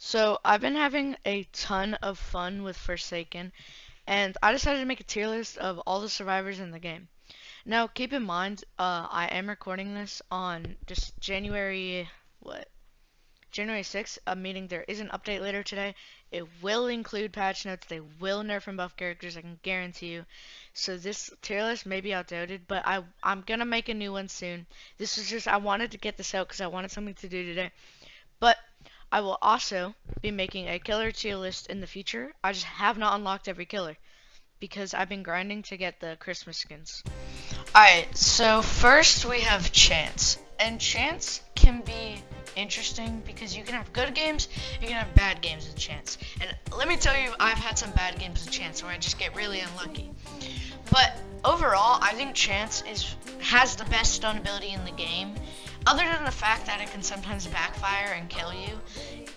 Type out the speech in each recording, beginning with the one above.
So I've been having a ton of fun with Forsaken, and I decided to make a tier list of all the survivors in the game. Now, keep in mind, I am recording this on just January 6th, meaning there is an update later today. It will include patch notes. They will nerf and buff characters, I can guarantee you. So this tier list may be outdated, but I'm gonna make a new one soon. This is just, I wanted to get this out because I wanted something to do today. But I will also be making a killer tier list in the future. I just have not unlocked every killer because I've been grinding to get the Christmas skins. Alright, so first we have Chance. And Chance can be interesting because you can have good games, you can have bad games with Chance. And let me tell you, I've had some bad games with Chance where I just get really unlucky. But overall, I think Chance has the best stun ability in the game. Other than the fact that it can sometimes backfire and kill you,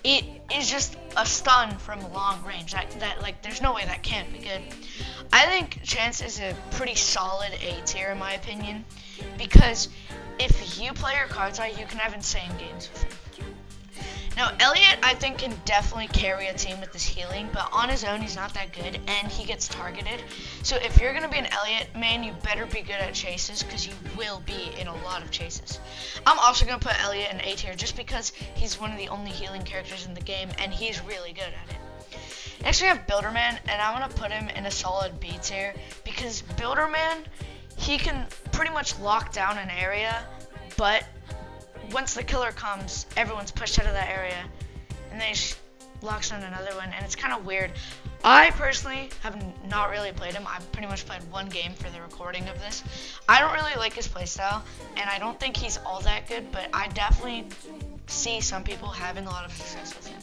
it is just a stun from long range. Like there's no way that can't be good. I think Chance is a pretty solid A tier in my opinion, because if you play your cards right, you can have insane games with him. Now, Elliot, I think, can definitely carry a team with his healing, but on his own, he's not that good, and he gets targeted. So if you're going to be an Elliot main, you better be good at chases, because you will be in a lot of chases. I'm also going to put Elliot in A tier, just because he's one of the only healing characters in the game, and he's really good at it. Next, we have Builderman, and I'm going to put him in a solid B tier, because Builderman, he can pretty much lock down an area, but once the killer comes, everyone's pushed out of that area, and then he locks on another one, and it's kind of weird. I personally have not really played him. I've pretty much played one game for the recording of this. I don't really like his playstyle, and I don't think he's all that good, but I definitely see some people having a lot of success with him.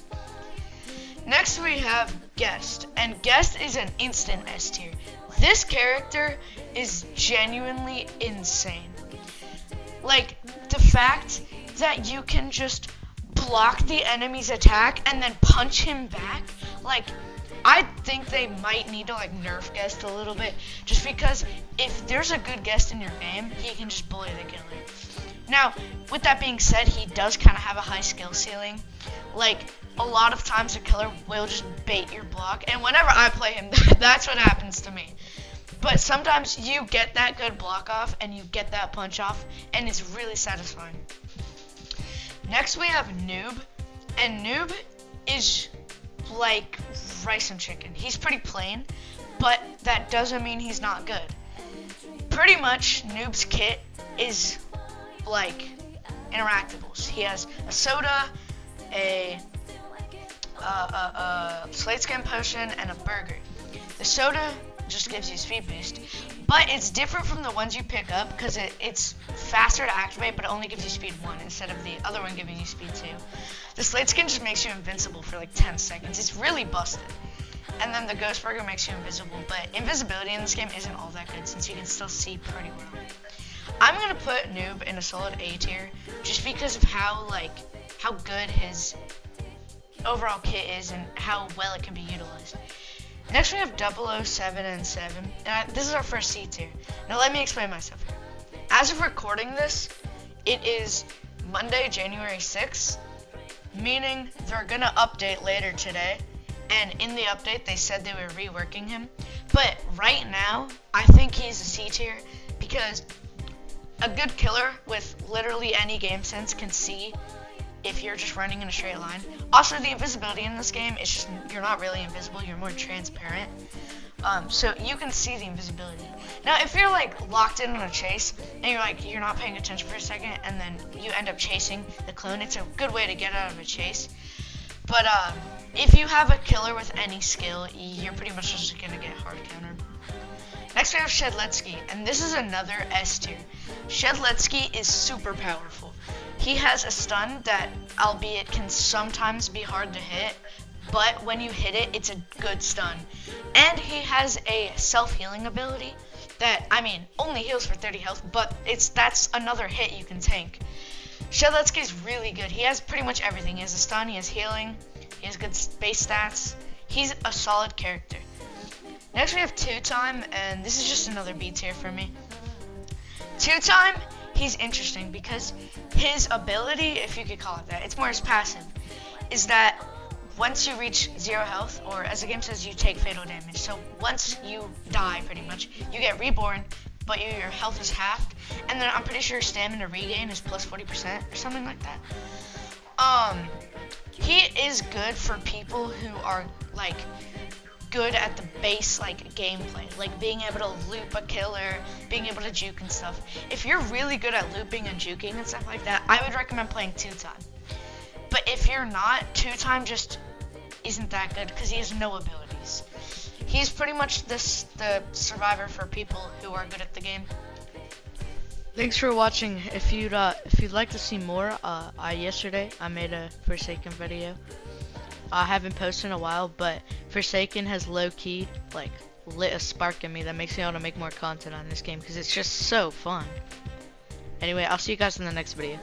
Next we have Guest, and Guest is an instant S tier. This character is genuinely insane. Like, the fact that you can just block the enemy's attack and then punch him back, like, I think they might need to, like, nerf Guest a little bit, just because if there's a good Guest in your game, he can just bully the killer. Now, with that being said, he does kind of have a high skill ceiling. Like, a lot of times a killer will just bait your block, and whenever I play him, that's what happens to me. But sometimes you get that good block off and you get that punch off, and it's really satisfying. Next we have Noob, and Noob is like rice and chicken. He's pretty plain, but that doesn't mean he's not good. Pretty much Noob's kit is like interactables. He has a soda, a slate skin potion, and a burger. The soda just gives you speed boost, but it's different from the ones you pick up because it's faster to activate, but it only gives you speed 1 instead of the other one giving you speed 2. The slate skin just makes you invincible for like 10 seconds. It's really busted. And then the ghost burger makes you invisible, but invisibility in this game isn't all that good since you can still see pretty well. I'm gonna put Noob in a solid A tier just because of how good his overall kit is and how well it can be utilized. Next we have 007 and 7, and this is our first C tier. Now let me explain myself here. As of recording this, it is Monday, January 6th, meaning they're gonna update later today, and in the update they said they were reworking him. But right now, I think he's a C tier because a good killer with literally any game sense can see if you're just running in a straight line. Also, the invisibility in this game is just, you're not really invisible, you're more transparent. So you can see the invisibility. Now, if you're like locked in on a chase and you're not paying attention for a second and then you end up chasing the clone, it's a good way to get out of a chase. But if you have a killer with any skill, you're pretty much just gonna get hard countered. Next we have Shedletsky, and this is another S tier. Shedletsky is super powerful. He has a stun that, albeit can sometimes be hard to hit, but when you hit it, it's a good stun. And he has a self-healing ability that, I mean, only heals for 30 health, but that's another hit you can tank. Shedletsky is really good. He has pretty much everything. He has a stun, he has healing, he has good base stats. He's a solid character. Next we have 2-Time, and this is just another B tier for me. 2-Time, he's interesting because his ability, if you could call it that, it's more his passive, is that once you reach 0 health, or as the game says, you take fatal damage. So once you die, pretty much, you get reborn, but your health is halved, and then I'm pretty sure stamina regain is plus 40% or something like that. He is good for people who are like good at the base like gameplay, like being able to loop a killer, being able to juke and stuff. If you're really good at looping and juking and stuff like that, I would recommend playing 2-time. But if you're not, 2-time just isn't that good because he has no abilities. He's pretty much the survivor for people who are good at the game. Thanks for watching. If you'd like to see more, yesterday I made a Forsaken video. I haven't posted in a while, but Forsaken has low-key like lit a spark in me that makes me want to make more content on this game because it's just so fun. Anyway, I'll see you guys in the next video.